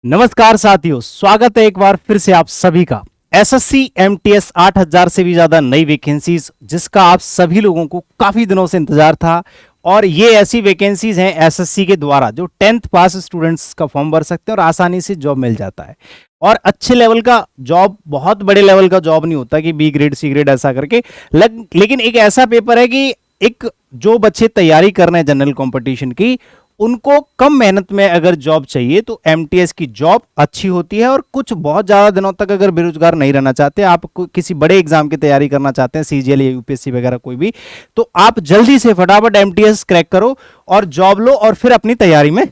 नमस्कार साथियों, स्वागत है एक बार फिर से आप सभी का। एसएससी एमटीएस 8000 से भी ज्यादा नई वैकेंसीज जिसका आप सभी लोगों को काफी दिनों से इंतजार था। और ये ऐसी वैकेंसीज हैं एसएससी के द्वारा जो 10th पास स्टूडेंट्स का फॉर्म भर सकते हैं और आसानी से जॉब मिल जाता है। और अच्छे लेवल का जॉब, बहुत बड़े लेवल का जॉब नहीं होता कि बी ग्रेड सी ग्रेड ऐसा करके लेकिन एक ऐसा पेपर है कि एक जो बच्चे तैयारी कर रहे हैं जनरल कंपटीशन की, उनको कम मेहनत में अगर जॉब चाहिए तो एमटीएस की जॉब अच्छी होती है। और कुछ बहुत ज्यादा दिनों तक अगर बेरोजगार नहीं रहना चाहते, आप किसी बड़े एग्जाम की तैयारी करना चाहते हैं, सीजीएल या यूपीएससी वगैरह कोई भी, तो आप जल्दी से फटाफट एमटीएस क्रैक करो और जॉब लो और फिर अपनी तैयारी में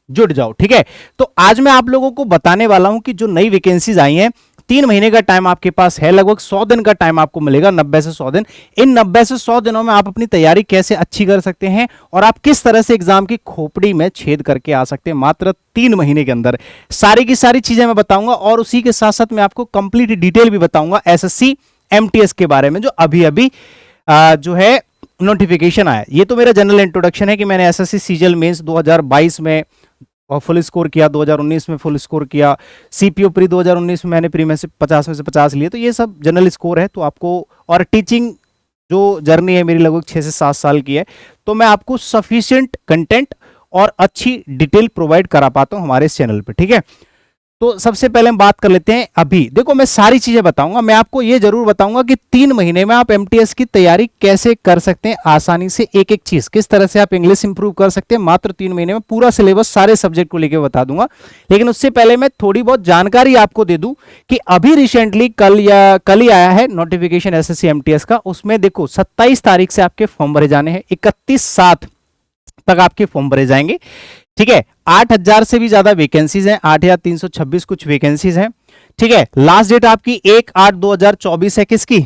जुट जाओ। ठीक है, तो आज मैं आप लोगों को बताने वाला हूं कि जो नई वैकेंसीज आई हैं, 3 महीने का टाइम आपके पास है, लगभग 100 दिन का टाइम आपको मिलेगा, 90 से 100 दिन। इन 90 से 100 दिनों में आप अपनी तैयारी कैसे अच्छी कर सकते हैं और आप किस तरह से एग्जाम की खोपड़ी में छेद करके आ सकते हैं मात्र 3 महीने के अंदर। सारी की सारी चीजें मैं बताऊंगा और उसी के साथ साथ मैं आपको कंप्लीट डिटेल भी बताऊंगा एसएससी एमटीएस के बारे में, जो अभी अभी जो है नोटिफिकेशन आया। ये तो मेरा जनरल इंट्रोडक्शन है कि मैंने एसएससी सीजीएल मेंस 2022 में और फुल स्कोर किया, 2019 में फुल स्कोर किया, सीपीओ प्री 2019 में मैंने प्री में से 50 में से 50 लिए, तो ये सब जनरल स्कोर है। तो आपको, और टीचिंग जो जर्नी है मेरी लगभग 6 से 7 साल की है, तो मैं आपको सफिशिएंट कंटेंट और अच्छी डिटेल प्रोवाइड करा पाता हूं हमारे इस चैनल पे। ठीक है, तो सबसे पहले हम बात कर लेते हैं। अभी देखो, मैं सारी चीजें बताऊंगा, मैं आपको ये जरूर बताऊंगा कि 3 महीने में आप एमटीएस की तैयारी कैसे कर सकते हैं आसानी से। एक एक चीज, किस तरह से आप इंग्लिश इंप्रूव कर सकते हैं मात्र 3 महीने में, पूरा सिलेबस सारे सब्जेक्ट को लेकर बता दूंगा। लेकिन उससे पहले मैं थोड़ी बहुत जानकारी आपको दे दूं कि अभी रिसेंटली कल ही आया है नोटिफिकेशन एसएससी एमटीएस का। उसमें देखो 27 तारीख से आपके फॉर्म भरे जाने हैं, 31/7 तक आपके फॉर्म भरे जाएंगे। ठीक है, 8000 से भी ज्यादा वैकेंसीज हैं, 8326 कुछ वैकेंसीज हैं। ठीक है, लास्ट डेट आपकी 1/8/2024 है किसकी,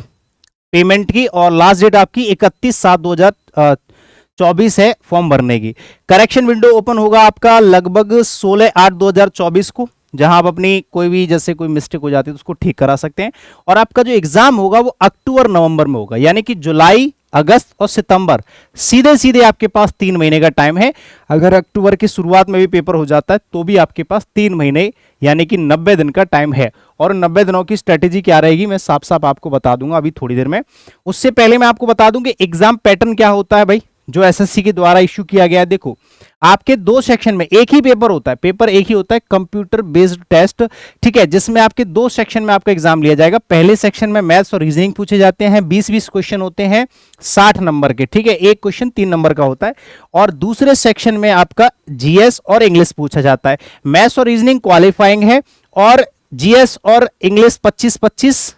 पेमेंट की, और लास्ट डेट आपकी 31/7/2024 है फॉर्म भरने की। करेक्शन विंडो ओपन होगा आपका लगभग 16/8/2024 को, जहां आप अपनी कोई भी, जैसे कोई मिस्टेक हो जाती है तो उसको ठीक करा सकते हैं। और आपका जो एग्जाम होगा वो अक्टूबर नवंबर में होगा, यानी कि जुलाई, अगस्त और सितंबर, सीधे सीधे आपके पास 3 महीने का टाइम है। अगर अक्टूबर की शुरुआत में भी पेपर हो जाता है तो भी आपके पास 3 महीने यानी कि 90 दिन का टाइम है। और 90 दिनों की स्ट्रेटेजी क्या रहेगी मैं साफ साफ आपको बता दूंगा अभी थोड़ी देर में। उससे पहले मैं आपको बता दूं कि एग्जाम पैटर्न क्या होता है भाई, जो एसएससी के द्वारा इश्यू किया गया है। देखो, आपके 2 सेक्शन में एक ही पेपर होता है, पेपर एक ही होता है, कंप्यूटर बेस्ड टेस्ट। ठीक है, जिसमें आपके 2 सेक्शन में आपका एग्जाम लिया जाएगा। पहले सेक्शन में मैथ्स और रीजनिंग पूछे जाते हैं, 20-20 क्वेश्चन होते हैं 60 नंबर के। ठीक है, एक क्वेश्चन 3 नंबर का होता है। और दूसरे सेक्शन में आपका जीएस और इंग्लिश पूछा जाता है। मैथ्स और रीजनिंग क्वालिफाइंग है, और जीएस और इंग्लिश 25-25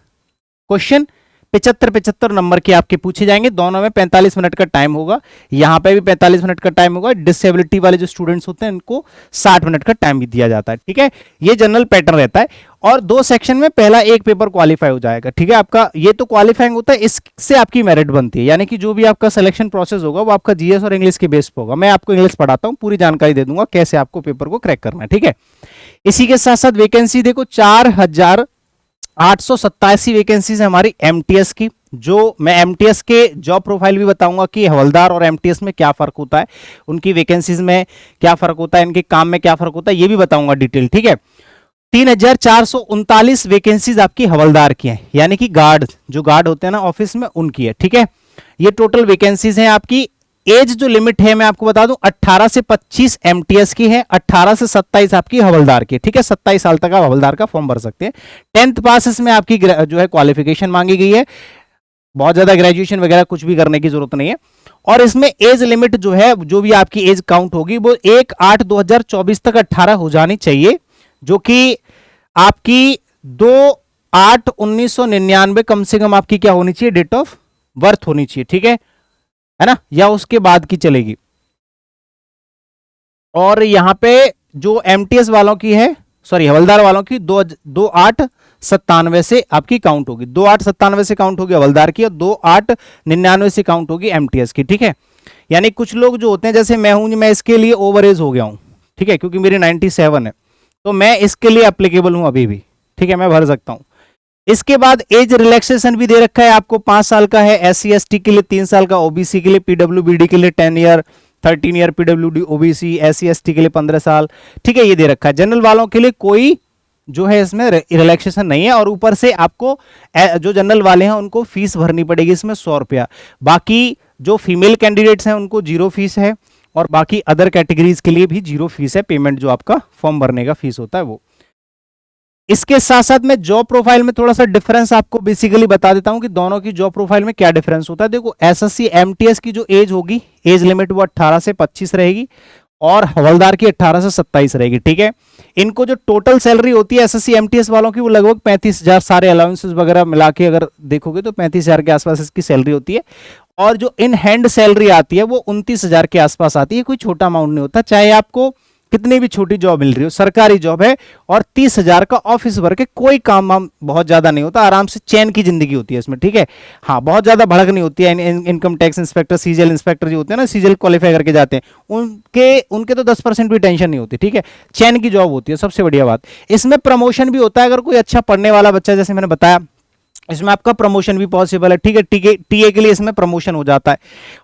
क्वेश्चन 75-75 नंबर के आपके पूछे जाएंगे। दोनों में 45 मिनट का टाइम होगा, यहां पे भी 45 मिनट का टाइम होगा। डिसेबिलिटी वाले जो स्टूडेंट्स होते हैं उनको 60 मिनट का टाइम भी दिया जाता है। ठीक है, ये जनरल पैटर्न रहता है। और 2 सेक्शन में पहला एक पेपर क्वालिफाई हो जाएगा। ठीक है, आपका ये तो क्वालिफाइंग होता है, इससे आपकी मेरिट बनती है, यानी कि जो भी आपका सिलेक्शन प्रोसेस होगा वो आपका जीएस और इंग्लिश के बेस पर होगा। मैं आपको इंग्लिश पढ़ाता हूं, पूरी जानकारी दे दूंगा कैसे आपको पेपर को क्रैक करना है। ठीक है, इसी के साथ साथ वैकेंसी देखो, 4887 वैकेंसीज है हमारी एमटीएस की। जो मैं एमटीएस के जॉब प्रोफाइल भी बताऊंगा कि हवलदार और एमटीएस में क्या फर्क होता है, उनकी वैकेंसीज में क्या फर्क होता है, इनके काम में क्या फर्क होता है, ये भी बताऊंगा डिटेल। ठीक है, 3439 वैकेंसीज आपकी हवलदार की हैं, यानी कि गार्ड, जो गार्ड होते हैं ना ऑफिस में, उनकी है। ठीक है, ये टोटल वैकेंसीज हैं आपकी। एज जो लिमिट है मैं आपको बता दूं, 18 से 25 एमटीएस की है, 18 से 27 आपकी हवलदार की। ठीक है, 27 साल तक आप हवलदार का फॉर्म भर सकते हैं। 10th पास इसमें आपकी जो है क्वालिफिकेशन मांगी गई है, बहुत ज्यादा ग्रेजुएशन वगैरह कुछ भी करने की जरूरत नहीं है। और इसमें एज लिमिट जो है, जो भी आपकी एज काउंट होगी वो 1/8/2024 तक 18 हो जानी चाहिए, जो कि आपकी 2/8/1999 कम से कम आपकी क्या होनी चाहिए, डेट ऑफ बर्थ होनी चाहिए। ठीक है ना, या उसके बाद की चलेगी। और यहां पे जो एमटीएस वालों की है, सॉरी हवलदार वालों की 2/8/97 से आपकी काउंट होगी, 2/8/97 से काउंट होगी हवलदार की, और 2/8/99 से काउंट होगी एमटीएस की। ठीक है, यानी कुछ लोग जो होते हैं, जैसे मैं हूं, मैं इसके लिए ओवर एज हो गया हूं। ठीक है, क्योंकि मेरी 97 है, तो मैं इसके लिए एप्लीकेबल हूं अभी भी। ठीक है, मैं भर सकता हूं। इसके बाद एज रिलैक्सेशन भी दे रखा है आपको, 5 साल का है एससी एसटी के लिए, 3 साल का ओबीसी के लिए, पीडब्ल्यूबीडी के लिए 10 year, 13 year PWD, OBC, SC ST के लिए 15 साल, ठीक है, ये दे रखा है। जनरल वालों के लिए कोई जो है इसमें रिलैक्सेशन नहीं है, और ऊपर से आपको जो जनरल वाले हैं उनको फीस भरनी पड़ेगी इसमें 100 रुपया। बाकी जो फीमेल कैंडिडेट्स हैं उनको 0 फीस है, और बाकी अदर कैटेगरीज के लिए भी 0 फीस है, पेमेंट जो आपका फॉर्म भरने का फीस होता है वो। इसके साथ साथ मैं जॉब प्रोफाइल में थोड़ा सा डिफरेंस आपको बेसिकली बता देता हूं कि दोनों की जॉब प्रोफाइल में क्या डिफरेंस होता है। देखो, एसएससी एमटीएस की जो एज होगी, एज लिमिट वो 18 से 25 रहेगी, और हवलदार की 18 से 27 रहेगी, ठीक है। इनको जो टोटल सैलरी होती है एसएससी एमटीएस वालों की वो लगभग 35,000, सारे अलाउंसेस वगैरह मिला के अगर देखोगे तो 35,000 के आसपास इसकी सैलरी होती है, और जो इन हैंड सैलरी आती है वो 29,000 के आसपास आती है। कोई छोटा अमाउंट नहीं होता, चाहे आपको कितनी भी छोटी जॉब मिल रही हो, सरकारी जॉब है, और 30,000 का ऑफिस वर्क है, कोई काम वाम बहुत ज्यादा नहीं होता, आराम से चैन की जिंदगी होती है इसमें, ठीक है। हाँ, बहुत ज्यादा भड़क नहीं होती है। Income tax inspector, CGL inspector जो होते हैं ना, सीजीएल क्वालिफाई करके जाते हैं, उनके तो 10% भी टेंशन नहीं होती, ठीक है। चैन की जॉब होती है, सबसे बढ़िया बात। इसमें प्रमोशन भी होता है, अगर कोई अच्छा पढ़ने वाला बच्चा, जैसे मैंने बताया, इसमें आपका प्रमोशन भी पॉसिबल है, ठीक है। टीए के लिए इसमें प्रमोशन हो जाता है,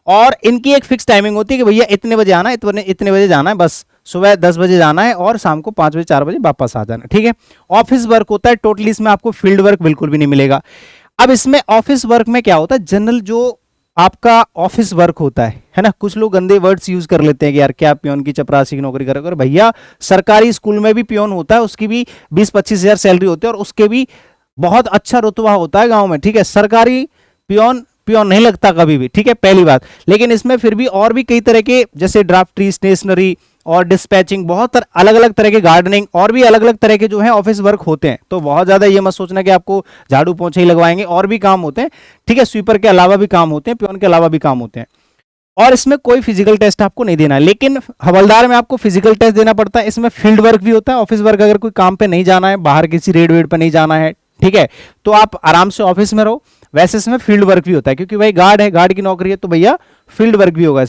और इनकी एक फिक्स टाइमिंग होती है कि भैया इतने बजे आना है, इतने बजे जाना है, बस सुबह 10 बजे जाना है और शाम को 5 बजे 4 बजे वापस आ जाना, ठीक है। ऑफिस वर्क होता है टोटली, इसमें आपको फील्ड वर्क बिल्कुल भी नहीं मिलेगा। अब इसमें ऑफिस वर्क में क्या होता है, जनरल जो आपका ऑफिस वर्क होता है ना, कुछ लोग गंदे वर्ड्स यूज कर लेते हैं कि यार क्या पियोन की चपरासी की नौकरी करोगे। और भैया सरकारी स्कूल में भी पियोन होता है, उसकी भी 20-25 हजार सैलरी होती है, और उसके भी बहुत अच्छा रुतबा होता है गांव में, ठीक है। सरकारी पियोन नहीं लगता कभी भी, ठीक है, पहली बात। लेकिन इसमें फिर भी और भी कई तरह के, जैसे ड्राफ्टरी, स्टेशनरी और डिस्पैचिंग, बहुत अलग अलग तरह के, गार्डनिंग, और भी अलग अलग तरह के जो है ऑफिस वर्क होते हैं। तो बहुत ज्यादा ये मत सोचना कि आपको झाड़ू पोंछे ही लगवाएंगे, और भी काम होते हैं, ठीक है। स्वीपर के अलावा भी काम होते हैं, पियोन के अलावा भी काम होते हैं, और इसमें कोई फिजिकल टेस्ट आपको नहीं देना है। लेकिन हवलदार में आपको फिजिकल टेस्ट देना पड़ता है। इसमें फील्ड वर्क भी होता है, ऑफिस वर्क, अगर कोई काम पे नहीं जाना है, बाहर किसी रेड वेड पे नहीं जाना है, ठीक है, तो आप आराम से ऑफिस में रहो। वैसे इसमें फील्ड वर्क भी होता है, क्योंकि भाई गार्ड है, गार्ड की नौकरी है, तो भैया फील्ड वर्क भी होगा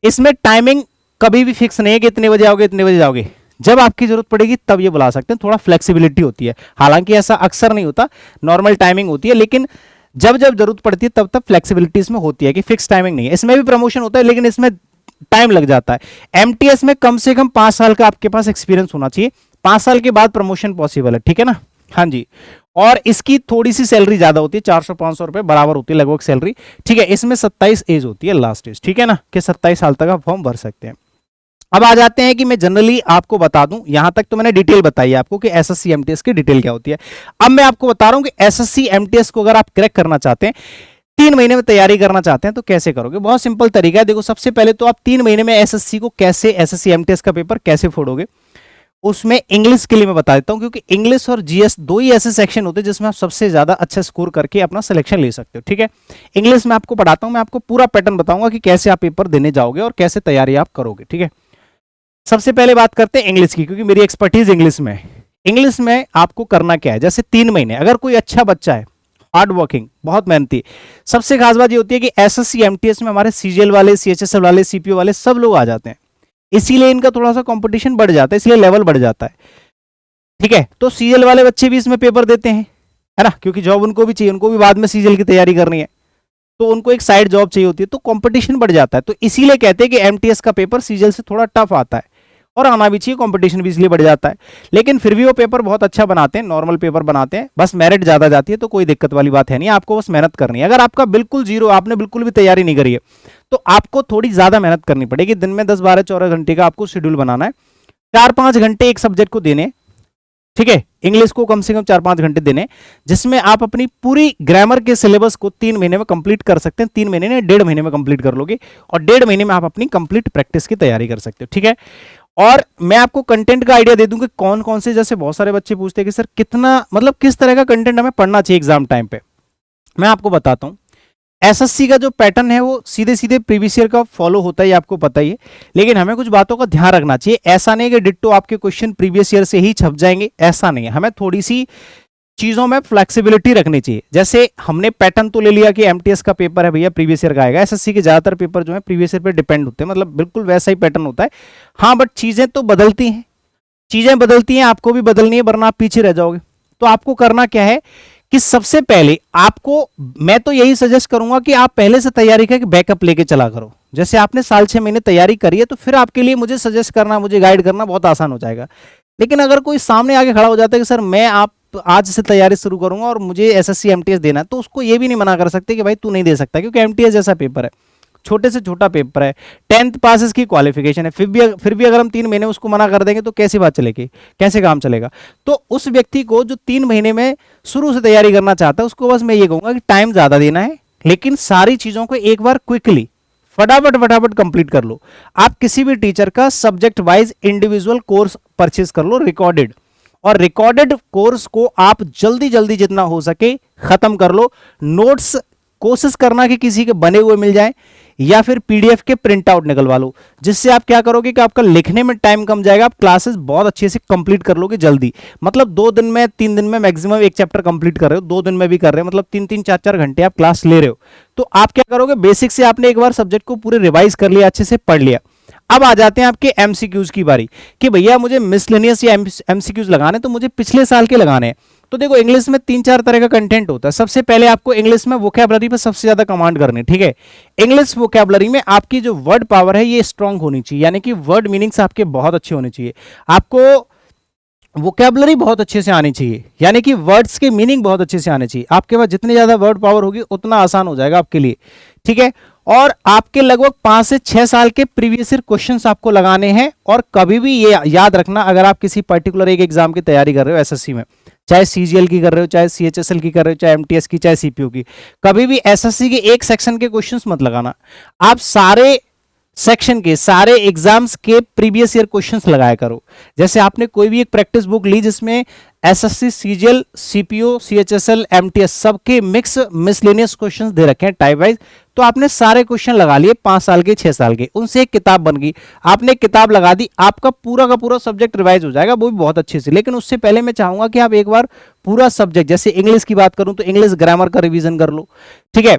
इसमें टाइमिंग कभी भी फिक्स नहीं है कि इतने बजे आओगे इतने बजे जाओगे, जब आपकी जरूरत पड़ेगी तब ये बुला सकते हैं। थोड़ा फ्लेक्सिबिलिटी होती है, हालांकि ऐसा अक्सर नहीं होता, नॉर्मल टाइमिंग होती है, लेकिन जब जब जरूरत पड़ती है तब तब फ्लेक्सिबिलिटी इसमें होती है कि फिक्स टाइमिंग नहीं है। इसमें भी प्रमोशन होता है, लेकिन इसमें टाइम लग जाता है। एमटीएस में कम से कम 5 साल का आपके पास एक्सपीरियंस होना चाहिए, 5 साल के बाद प्रमोशन पॉसिबल है, ठीक है ना। हाँ जी, और इसकी थोड़ी सी सैलरी ज्यादा होती है, 400-500 रुपए बराबर होती है लगभग सैलरी, ठीक है। इसमें 27 एज होती है, लास्ट एज, ठीक है ना, कि 27 साल तक आप फॉर्म भर सकते हैं। अब आ जाते हैं कि मैं जनरली आपको बता दूं, यहां तक तो मैंने डिटेल बताई आपको कि एसएससी एमटीएस की डिटेल क्या होती है। अब मैं आपको बता रहा हूं कि एसएससी एमटीएस को अगर आप क्रैक करना चाहते हैं, 3 महीने में तैयारी करना चाहते हैं, तो कैसे करोगे। बहुत सिंपल तरीका है। देखो, सबसे पहले तो आप 3 महीने में एसएससी को कैसे, एसएससी एमटीएस का पेपर कैसे फोड़ोगे, उसमें इंग्लिश के लिए मैं बता देता हूं, क्योंकि इंग्लिश और जीएस 2 ही ऐसे सेक्शन होते हैं जिसमें आप सबसे ज्यादा अच्छा स्कोर करके अपना सिलेक्शन ले सकते हो, ठीक है। इंग्लिश में आपको पढ़ाता हूं, मैं आपको पूरा पैटर्न बताऊंगा कि कैसे आप पेपर देने जाओगे और कैसे तैयारी आप करोगे, ठीक है। सबसे पहले बात करते हैं इंग्लिश की, क्योंकि मेरी एक्सपर्टीज इंग्लिश में है। इंग्लिश में आपको करना क्या है, जैसे 3 महीने, अगर कोई अच्छा बच्चा है, हार्ड वर्किंग, बहुत मेहनती, सबसे खास बात ये होती है कि एसएससी एमटीएस में हमारे सीजीएल वाले, सीएचएसएल वाले, सीपीओ वाले सब लोग आ जाते हैं, इसीलिए इनका थोड़ा सा कंपटीशन बढ़ जाता है, इसलिए लेवल बढ़ जाता है, ठीक है। तो सीजीएल वाले बच्चे भी इसमें पेपर देते हैं, है ना, क्योंकि जॉब उनको भी चाहिए, उनको भी बाद में सीजीएल की तैयारी करनी है, तो उनको एक साइड जॉब चाहिए होती है, तो कंपटीशन बढ़ जाता है। तो इसीलिए कहते हैं कि एमटीएस का पेपर सीजीएल से थोड़ा टफ आता है, और आना भी चाहिए, कंपटीशन भी इसलिए बढ़ जाता है। लेकिन फिर भी वो पेपर बहुत अच्छा बनाते हैं, नॉर्मल पेपर बनाते हैं, बस मेरिट ज्यादा जाती है, तो कोई दिक्कत वाली बात है नहीं, आपको बस मेहनत करनी है। अगर आपका बिल्कुल जीरो, आपने बिल्कुल भी तैयारी नहीं करी है, तो आपको थोड़ी ज्यादा मेहनत करनी पड़ेगी। दिन में 10, 12, 14 घंटे का आपको शेड्यूल बनाना है, 4-5 घंटे एक सब्जेक्ट को देने, ठीक है। इंग्लिश को कम से कम 4-5 घंटे देने, जिसमें आप अपनी पूरी ग्रामर के सिलेबस को 3 महीने में कंप्लीट कर सकते हैं। 3 महीने ने 1.5 महीने में कंप्लीट कर लोगे, और 1.5 महीने में आप अपनी कंप्लीट प्रैक्टिस की तैयारी कर सकते हो, ठीक है। और मैं आपको कंटेंट का आइडिया दे दूं कि कौन कौन से, जैसे बहुत सारे बच्चे पूछते हैं कि सर कितना, मतलब किस तरह का कंटेंट हमें पढ़ना चाहिए एग्जाम टाइम पे। मैं आपको बताता हूं, एसएससी का जो पैटर्न है वो सीधे सीधे प्रीवियस ईयर का फॉलो होता है, आपको पता ही है, लेकिन हमें कुछ बातों का ध्यान रखना चाहिए। ऐसा नहीं कि डिट्टो आपके क्वेश्चन प्रीवियस ईयर से ही छप जाएंगे, ऐसा नहीं है, हमें थोड़ी सी चीजों में फ्लेक्सिबिलिटी रखनी चाहिए। जैसे हमने पैटर्न तो ले लिया कि एमटीएस का पेपर है भैया, प्रीवियस ईयर का आएगा, एसएससी के ज्यादातर पेपर जो है प्रीवियस ईयर पे डिपेंड होते हैं, मतलब बिल्कुल वैसा ही पैटर्न होता है। हाँ, बट चीजें तो बदलती हैं, चीजें बदलती हैं, आपको भी बदलनी है, वरना आप पीछे रह जाओगे। तो आपको करना क्या है कि सबसे पहले आपको, मैं तो यही सजेस्ट करूंगा कि आप पहले से तैयारी करके बैकअप लेके चला करो, जैसे आपने साल 6 महीने तैयारी करी है तो फिर आपके लिए मुझे सजेस्ट करना, मुझे गाइड करना बहुत आसान हो जाएगा। लेकिन अगर कोई सामने आके खड़ा हो जाता है कि सर मैं आप आज से तैयारी शुरू करूंगा और मुझे एसएससी एमटीएस देना है, तो उसको ये भी नहीं मना कर सकते कि भाई तू नहीं दे सकता, क्योंकि एमटीएस जैसा पेपर है, छोटे से छोटा पेपर है, 10th पास इसकी क्वालिफिकेशन है। फिर भी अगर हम 3 महीने उसको मना कर देंगे तो कैसी बात चलेगी, कैसे काम चलेगा। तो उस व्यक्ति को जो 3 महीने में शुरू से तैयारी करना चाहता है उसको बस मैं ये कहूंगा कि टाइम ज्यादा देना है, लेकिन सारी चीजों को एक बार क्विकली फटाफट कंप्लीट कर लो। आप किसी भी टीचर का subject wise individual course purchase कर लो रिकॉर्डेड, और रिकॉर्डेड कोर्स को आप जल्दी जल्दी जितना हो सके खत्म कर लो। नोट्स कोशिश करना कि किसी के बने हुए मिल जाए या फिर पीडीएफ के प्रिंट आउट निकलवा लो, जिससे आप क्या करोगे कि आपका लिखने में टाइम कम जाएगा, आप क्लासेस बहुत अच्छे से कंप्लीट कर लोगे जल्दी। मतलब 2 दिन में 3 दिन में मैक्सिमम एक चैप्टर कंप्लीट कर रहे हो, 2 दिन में भी कर रहे हो, मतलब 3-3 4-4 घंटे आप क्लास ले रहे हो। तो आप क्या करोगे, बेसिक से आपने एक बार सब्जेक्ट को पूरे रिवाइज कर लिया, अच्छे से पढ़ लिया। अब आ जाते हैं आपके एमसीक्यूज की बारी कि भैया मुझे मिसलेनियस या एमसीक्यूज लगाने तो मुझे पिछले साल के लगाने हैं। तो देखो इंग्लिश में 3-4 तरह का कंटेंट होता है। सबसे पहले आपको इंग्लिश में वोकैबुलरी पे सबसे ज्यादा कमांड करनी है, ठीक है। इंग्लिश वोकैबुलरी में आपकी जो वर्ड पावर है ये स्ट्रांग होनी चाहिए, यानी कि वर्ड मीनिंग्स आपके बहुत अच्छे होने चाहिए। आपको वोकैबुलरी बहुत अच्छे से आनी चाहिए, यानी कि वर्ड्स के मीनिंग बहुत अच्छे से आने चाहिए। आपके पास जितनी ज्यादा वर्ड पावर होगी उतना आसान हो जाएगा आपके लिए, ठीक है। और आपके लगभग 5 से 6 साल के प्रीवियस ईयर क्वेश्चंस आपको लगाने हैं। और कभी भी ये याद रखना, अगर आप किसी पर्टिकुलर एक एग्जाम की तैयारी कर रहे हो एसएससी में, चाहे सीजीएल की कर रहे हो, चाहे सीएचएसएल की कर रहे हो, चाहे एमटीएस की, चाहे सीपीयू की, कभी भी एसएससी के एक सेक्शन के क्वेश्चंस मत लगाना। आप सारे सेक्शन के, सारे एग्जाम्स के प्रीवियस ईयर क्वेश्चंस लगाया करो। जैसे आपने कोई भी एक प्रैक्टिस बुक ली जिसमें SSC, CGL, CPO, CHSL, MTS सबके मिक्स मिसलेनियस क्वेश्चंस दे रखे हैं टाइप वाइज, तो आपने सारे क्वेश्चन लगा लिए 5 साल के, 6 साल के, उनसे एक किताब बन गई। आपने एक किताब लगा दी, आपका पूरा का पूरा सब्जेक्ट रिवाइज हो जाएगा, वो भी बहुत अच्छे से। लेकिन उससे पहले मैं चाहूंगा कि आप एक बार पूरा सब्जेक्ट, जैसे इंग्लिश की बात करूं तो इंग्लिश ग्रामर का रिविजन कर लो, ठीक है।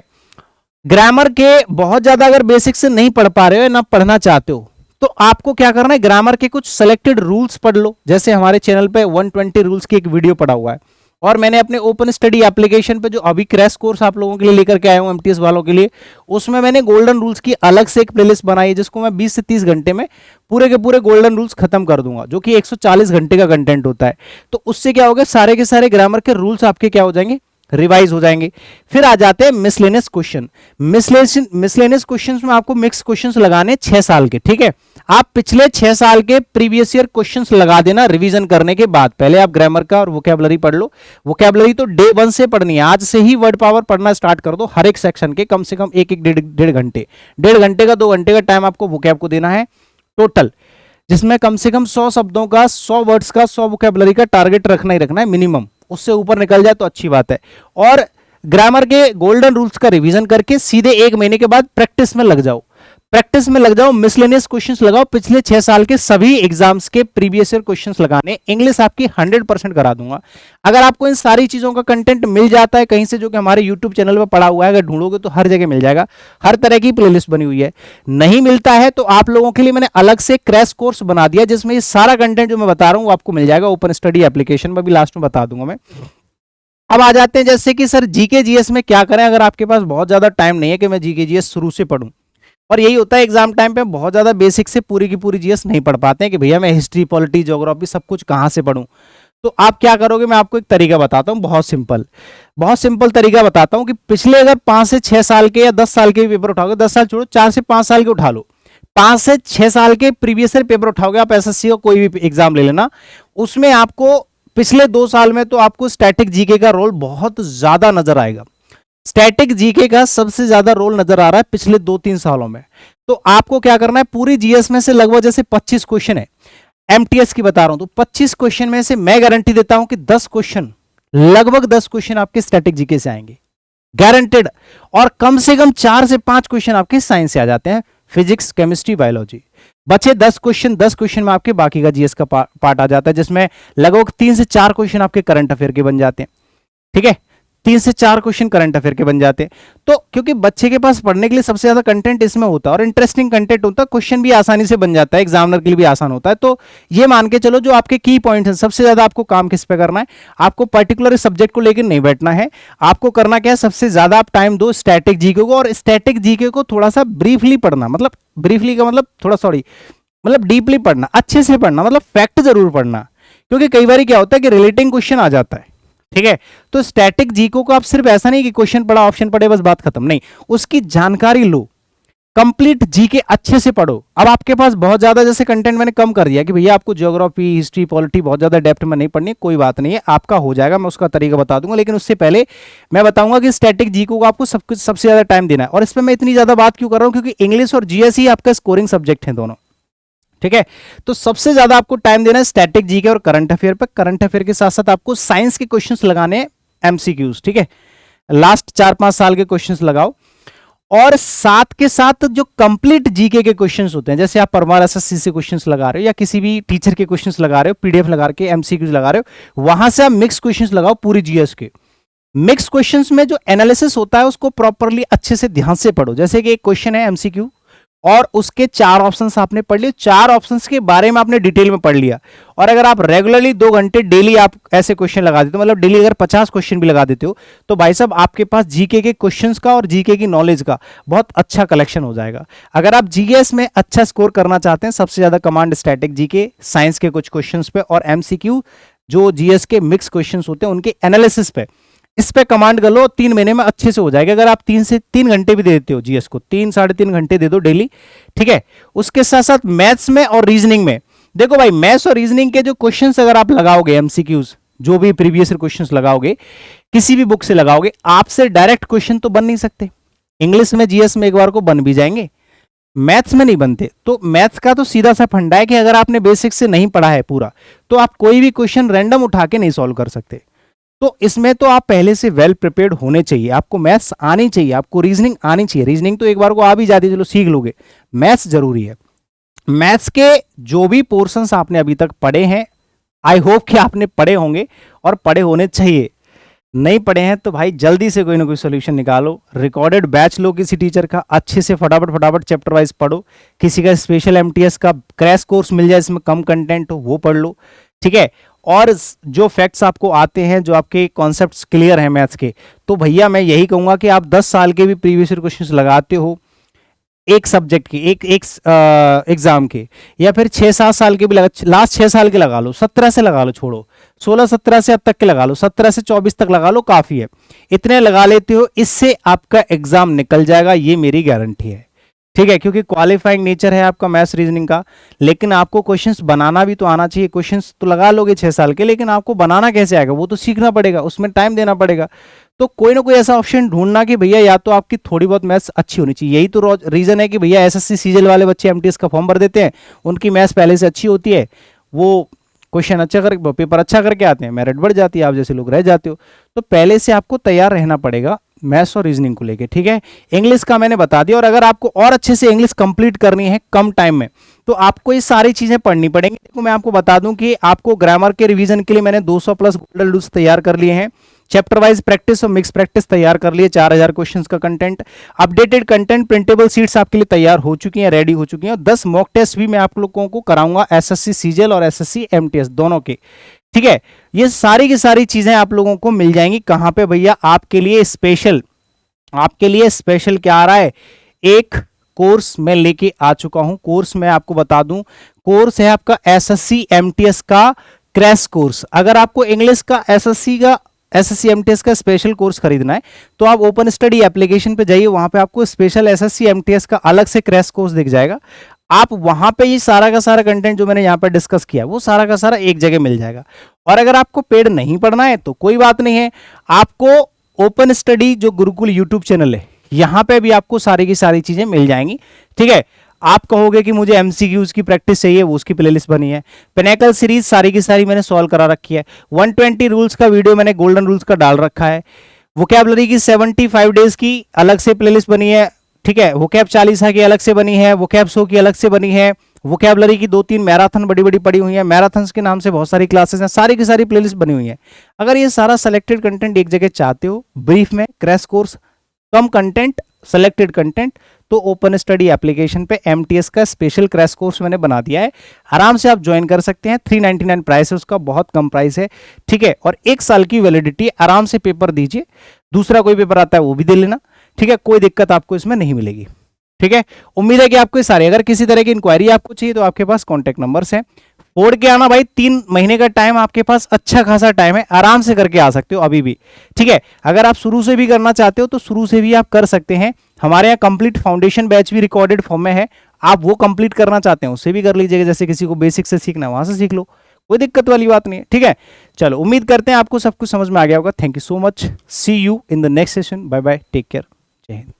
ग्रामर के बहुत ज्यादा अगर बेसिक से नहीं पढ़ पा रहे हो ना पढ़ना चाहते हो, तो आपको क्या करना है, ग्रामर के कुछ सेलेक्टेड रूल्स पढ़ लो। जैसे हमारे चैनल पे 120 रूल्स की एक वीडियो पड़ा हुआ है, और मैंने अपने ओपन स्टडी एप्लीकेशन पे जो अभी क्रैश कोर्स आप लोगों के लिए लेकर के आया हूं एमटीएस वालों के लिए, उसमें मैंने गोल्डन रूल्स की अलग से एक प्लेलिस्ट बनाई है, जिसको मैं 20 से 30 घंटे में पूरे के पूरे गोल्डन रूल्स खत्म कर दूंगा, जो कि 140 घंटे का कंटेंट होता है। तो उससे क्या होगा, सारे के सारे ग्रामर के रूल्स आपके क्या हो जाएंगे, रिवाइज हो जाएंगे। फिर आ जाते हैं मिसलेनियस क्वेश्चन। मिसलेनियस क्वेश्चंस में आपको मिक्स क्वेश्चंस लगाने 6 साल के, ठीक है। आप पिछले 6 साल के प्रीवियस ईयर क्वेश्चंस लगा देना रिवीजन करने के बाद। पहले आप ग्रामर का और वोकैबुलरी पढ़ लो। वोकैबुलरी तो डे 1 से पढ़नी है, आज से ही वर्ड पावर पढ़ना स्टार्ट कर दो। हर एक सेक्शन के कम से कम एक डेढ़ घंटे, 1.5 घंटे का 2 घंटे का टाइम आपको वोकैब को देना है टोटल, जिसमें कम से कम 100 शब्दों का, 100 वर्ड्स का, 100 वोकैबुलरी का टारगेट रखना ही रखना है मिनिमम। उससे ऊपर निकल जाए तो अच्छी बात है। और ग्रामर के गोल्डन रूल्स का रिवीजन करके सीधे 1 महीने के बाद प्रैक्टिस में लग जाओ। प्रैक्टिस में लग जाओ, मिसलेनियस क्वेश्चंस लगाओ, पिछले 6 साल के सभी एग्जाम्स के प्रीवियस ईयर क्वेश्चंस लगाने। इंग्लिश आपकी 100% करा दूंगा। अगर आपको इन सारी चीजों का कंटेंट मिल जाता है कहीं से, जो कि हमारे यूट्यूब चैनल पर पड़ा हुआ है, अगर ढूंढोगे तो हर जगह मिल जाएगा, हर तरह की प्लेलिस्ट बनी हुई है। नहीं मिलता है तो आप लोगों के लिए मैंने अलग से क्रैश कोर्स बना दिया, जिसमें ये सारा कंटेंट जो मैं बता रहा हूं आपको मिल जाएगा ओपन स्टडी एप्लीकेशन में, भी लास्ट में बता दूंगा मैं। अब आ जाते हैं जैसे कि सर जीके जीएस में क्या करें, अगर आपके पास बहुत ज्यादा टाइम नहीं है कि मैं जीके जीएस शुरू से पढ़ूं। और यही होता है एग्जाम टाइम पे, बहुत ज्यादा बेसिक से पूरी की पूरी जीएस नहीं पढ़ पाते हैं कि भैया मैं हिस्ट्री, पॉलिटी, ज्योग्राफी सब कुछ कहां से पढ़ूं। तो आप क्या करोगे, मैं आपको एक तरीका बताता हूं, बहुत सिंपल तरीका बताता हूं कि पिछले अगर 5 से 6 साल के या 10 साल के पेपर उठाओगे, 10 साल छोड़ो, 4 से 5 साल के उठा लो, 5 से 6 साल के प्रीवियस ईयर पेपर उठाओगे आप, एसएससी का कोई भी एग्जाम ले लेना, उसमें आपको पिछले 2 साल में तो आपको स्टैटिक जीके का रोल बहुत ज्यादा नजर आएगा। स्टैटिक जीके का सबसे ज्यादा रोल नजर आ रहा है पिछले 2-3 सालों में। तो आपको क्या करना है, पूरी जीएस में से लगभग जैसे 25 क्वेश्चन है, एमटीएस की बता रहा हूं, तो 25 क्वेश्चन में से मैं गारंटी देता हूं कि 10 क्वेश्चन, लगभग 10 क्वेश्चन आपके स्टैटिक जीके से आएंगे, गारंटेड। और कम से कम 4 से 5 क्वेश्चन आपके साइंस से आ जाते हैं, फिजिक्स, केमिस्ट्री, बायोलॉजी। बचे 10 क्वेश्चन में आपके बाकी का जीएस का पार्ट आ जाता है, जिसमें लगभग 3 से 4 क्वेश्चन आपके करंट अफेयर के बन जाते हैं, ठीक है। 3 से 4 क्वेश्चन करंट अफेयर के बन जाते हैं। तो क्योंकि बच्चे के पास पढ़ने के लिए सबसे ज्यादा कंटेंट इसमें होता है और इंटरेस्टिंग कंटेंट होता है, क्वेश्चन भी आसानी से बन जाता है, एग्जामिनर के लिए भी आसान होता है। तो ये मान के चलो जो आपके की पॉइंट हैं, सबसे ज्यादा आपको काम किस पे करना है, आपको पर्टिकुलर सब्जेक्ट को लेकर नहीं बैठना है। आपको करना क्या है, सबसे ज्यादा आप टाइम दो स्टैटिक जीके को, और स्टैटिक जीके को थोड़ा सा ब्रीफली पढ़ना, मतलब ब्रीफली का मतलब थोड़ा सॉरी मतलब डीपली पढ़ना, अच्छे से पढ़ना, मतलब फैक्ट जरूर पढ़ना, क्योंकि कई बार क्या होता है कि रिलेटिंग क्वेश्चन आ जाता है। ठीक है, तो स्टैटिक जीको को आप सिर्फ ऐसा नहीं कि क्वेश्चन पढ़ा ऑप्शन पढ़े बस बात खत्म, नहीं, उसकी जानकारी लो, कंप्लीट जीके अच्छे से पढ़ो। अब आपके पास बहुत ज्यादा जैसे कंटेंट मैंने कम कर दिया कि भैया आपको ज्योग्राफी, हिस्ट्री, पॉलिटी बहुत ज्यादा डेप्थ में नहीं पढ़नी, कोई बात नहीं है, आपका हो जाएगा, मैं उसका तरीका बता दूंगा। लेकिन उससे पहले मैं बताऊंगा कि स्टैटिक जीको को आपको सब कुछ सबसे ज्यादा टाइम देना है। और इस पर मैं इतनी ज्यादा बात क्यों कर रहा हूं, क्योंकि इंग्लिश और जीएस ही आपका स्कोरिंग सब्जेक्ट है दोनों। ठीक है, तो सबसे ज्यादा आपको टाइम देना है स्टैटिक जीके और करंट अफेयर पर। करंट अफेयर के साथ साथ आपको साइंस के क्वेश्चंस लगाने हैं, एमसीक्यूज। ठीक है, लास्ट 4-5 साल के क्वेश्चंस लगाओ, और साथ के साथ जो कंप्लीट जीके के क्वेश्चंस होते हैं, जैसे आप परमार एसएससी से क्वेश्चंस लगा रहे हो या किसी भी टीचर के क्वेश्चंस लगा रहे हो, पीडीएफ लगा के एमसीक्यूज लगा रहे हो, वहां से आप मिक्स क्वेश्चंस लगाओ पूरी जीएस के। मिक्स क्वेश्चंस में जो एनालिसिस होता है उसको प्रॉपरली अच्छे से ध्यान से पढ़ो। जैसे कि एक क्वेश्चन है एमसीक्यू और उसके 4 ऑप्शंस आपने पढ़ लिए, 4 ऑप्शंस के बारे में आपने डिटेल में पढ़ लिया, और अगर आप रेगुलरली 2 घंटे डेली आप ऐसे क्वेश्चन लगा देते हो, मतलब डेली अगर 50 क्वेश्चन भी लगा देते हो, तो भाई साहब आपके पास जीके के क्वेश्चंस का और जीके की नॉलेज का बहुत अच्छा कलेक्शन हो जाएगा। अगर आप जीएस में अच्छा स्कोर करना चाहते हैं, सबसे ज्यादा कमांड स्टैटिक जीके, साइंस के कुछ क्वेश्चंस पे, और एमसीक्यू जो जीएस के मिक्स क्वेश्चंस होते हैं उनके एनालिसिस पे, इस पे कमांड कर लो, 3 महीने में अच्छे से हो जाएगा। अगर आप 3 से 3 घंटे भी दे देते हो जीएस को, 3-3.5 घंटे दे दो डेली। ठीक है, उसके साथ साथ मैथ्स में और रीजनिंग में, देखो भाई मैथ्स और रीजनिंग के जो क्वेश्चंस अगर आप लगाओगे, एमसीक्यूज जो भी प्रीवियस क्वेश्चंस लगाओगे, किसी भी बुक से लगाओगे, आपसे डायरेक्ट क्वेश्चन तो बन नहीं सकते। इंग्लिश में जीएस में एक बार को बन भी जाएंगे, मैथ्स में नहीं बनते। तो मैथ्स का तो सीधा सा फंडा है कि अगर आपने बेसिक से नहीं पढ़ा है पूरा, तो आप कोई भी क्वेश्चन रैंडम उठा के नहीं सॉल्व कर सकते। तो इसमें तो आप पहले से वेल प्रिपेयर्ड होने चाहिए, आपको मैथ्स आनी चाहिए, आपको रीजनिंग आनी चाहिए। रीजनिंग तो एक बार को आ भी जाती है, चलो सीख लोगे, मैथ्स जरूरी है। मैथ्स के जो भी पोर्शंस आपने अभी तक पढ़े हैं, आई होप कि आपने पढ़े होंगे और पढ़े होने चाहिए। नहीं पढ़े हैं तो भाई जल्दी से कोई ना कोई सोल्यूशन निकालो, रिकॉर्डेड बैच लो किसी टीचर का, अच्छे से फटाफट चैप्टर वाइज पढ़ो। किसी का स्पेशल एमटीएस का क्रैश कोर्स मिल जाए, इसमें कम कंटेंट हो, वो पढ़ लो। ठीक है, और जो फैक्ट्स आपको आते हैं, जो आपके कॉन्सेप्ट्स क्लियर हैं मैथ्स के, तो भैया मैं यही कहूंगा कि आप 10 साल के भी प्रीवियस ईयर क्वेश्चंस लगाते हो एक सब्जेक्ट के, एक एग्जाम के, या फिर 6-7 साल के भी लास्ट 6 साल के लगा लो, 17 से लगा लो, छोड़ो 16-17 से अब तक के लगा लो, 17 से 24 तक लगा लो, काफी है। इतने लगा लेते हो, इससे आपका एग्जाम निकल जाएगा, ये मेरी गारंटी है। ठीक है, क्योंकि क्वालिफाइंग नेचर है आपका मैथ्स रीजनिंग का। लेकिन आपको क्वेश्चंस बनाना भी तो आना चाहिए। क्वेश्चंस तो लगा लोगे 6 साल के, लेकिन आपको बनाना कैसे आएगा, वो तो सीखना पड़ेगा, उसमें टाइम देना पड़ेगा। तो कोई ना कोई ऐसा ऑप्शन ढूंढना कि भैया या तो आपकी थोड़ी बहुत मैथ्स अच्छी होनी चाहिए। यही तो रीजन है कि भैया एसएससी सीजीएल वाले बच्चे एमटीएस का फॉर्म भर देते हैं, उनकी मैथ्स पहले से अच्छी होती है, वो क्वेश्चन अच्छा कर, पेपर अच्छा करके आते हैं, मेरिट बढ़ जाती है, आप जैसे लोग रह जाते हो। तो पहले से आपको तैयार रहना पड़ेगा मैथ्स और रीजनिंग को लेके। ठीक है, इंग्लिश का मैंने बता दिया, और अगर आपको और अच्छे से इंग्लिश कंप्लीट करनी है कम टाइम में, तो आपको ये सारी चीजें पढ़नी पड़ेंगी। देखो मैं आपको बता दूं कि आपको ग्रामर के रिवीजन के लिए मैंने 200 प्लस गोल्डन रूल्स तैयार कर लिए हैं, चैप्टर वाइज प्रैक्टिस और मिक्स प्रैक्टिस तैयार कर लिए, 4000 क्वेश्चंस का content, updated content, printable seats आपके लिए तैयार हो चुकी हैं, रेडी हो चुकी हैं, और 10 मॉक टेस्ट भी मैं आप लोगों को कराऊंगा, एसएससी सीजीएल और एसएससी एमटीएस दोनों के। ठीक है, ये सारी की सारी चीजें आप लोगों को मिल जाएंगी कहां पे भैया, आपके लिए स्पेशल, आपके लिए स्पेशल क्या आ रहा है, एक कोर्स मैं लेके आ चुका हूं। कोर्स मैं आपको बता दूं, कोर्स है आपका एसएससी एमटीएस का क्रैश कोर्स। अगर आपको इंग्लिश का एसएससी एमटीएस का स्पेशल कोर्स खरीदना है, तो आप ओपन स्टडी एप्लीकेशन पे जाइए, वहां पे आपको स्पेशल एसएससी एमटीएस का अलग से क्रैश कोर्स दिख जाएगा। आप वहां पे ये सारा का सारा कंटेंट जो मैंने यहाँ पर डिस्कस किया, वो सारा का सारा एक जगह मिल जाएगा। और अगर आपको पेड नहीं पढ़ना है तो कोई बात नहीं है, आपको ओपन स्टडी जो गुरुकुल यूट्यूब चैनल है, यहां पे भी आपको सारी की सारी चीजें मिल जाएंगी। ठीक है, आप कहोगे कि मुझे एमसीक्यूज की प्रैक्टिस चाहिए, वो उसकी प्लेलिस्ट बनी है, पिनेकल सीरीज सारी की सारी मैंने सॉल्व करा रखी है, 120 रूल्स का वीडियो मैंने गोल्डन रूल्स का डाल रखा है, वोकैबुलरी की 75 डेज की अलग से प्लेलिस्ट बनी है। ठीक है, वोकैब 40 की अलग से बनी है, वोकैब 100 की अलग से बनी है, वोकैबुलरी की 2-3 मैराथन बड़ी बड़ी पड़ी हुई है, मैराथन्स के नाम से बहुत सारी क्लासेस हैं, सारी की सारी प्लेलिस्ट बनी हुई है। अगर ये सारा सेलेक्टेड कंटेंट एक जगह चाहते हो, ब्रीफ में क्रैश कोर्स, कम कंटेंट, सेलेक्टेड कंटेंट, तो ओपन स्टडी एप्लीकेशन पे एमटीएस का स्पेशल क्रैश कोर्स मैंने बना दिया है, आराम से आप ज्वाइन कर सकते हैं। 399 प्राइस है उसका, बहुत कम प्राइस है, ठीक है। और 1 साल की वैलिडिटी, आराम से पेपर दीजिए, दूसरा कोई पेपर आता है वो भी दे लेना, ठीक है, कोई दिक्कत आपको इसमें नहीं मिलेगी, ठीक है। उम्मीद है कि आपको सारे, अगर किसी तरह की इंक्वायरी आपको चाहिए तो आपके पास कॉन्टैक्ट नंबर्स हैं, फोड़ के आना भाई, 3 महीने का टाइम आपके पास, अच्छा खासा टाइम है, आराम से करके आ सकते हो अभी भी, ठीक है। अगर आप शुरू से भी करना चाहते हो तो शुरू से भी आप कर सकते हैं, हमारे यहाँ कंप्लीट फाउंडेशन बैच भी रिकॉर्डेड फॉर्म में है, आप वो कंप्लीट करना चाहते हैं उससे भी कर लीजिएगा, जैसे किसी को बेसिक से सीखना है वहां से सीख लो, कोई दिक्कत वाली बात नहीं है, ठीक है। चलो, उम्मीद करते हैं आपको सब कुछ समझ में आ गया होगा। Thank you so much, see you in the next session, bye bye, take care, Jai Hind.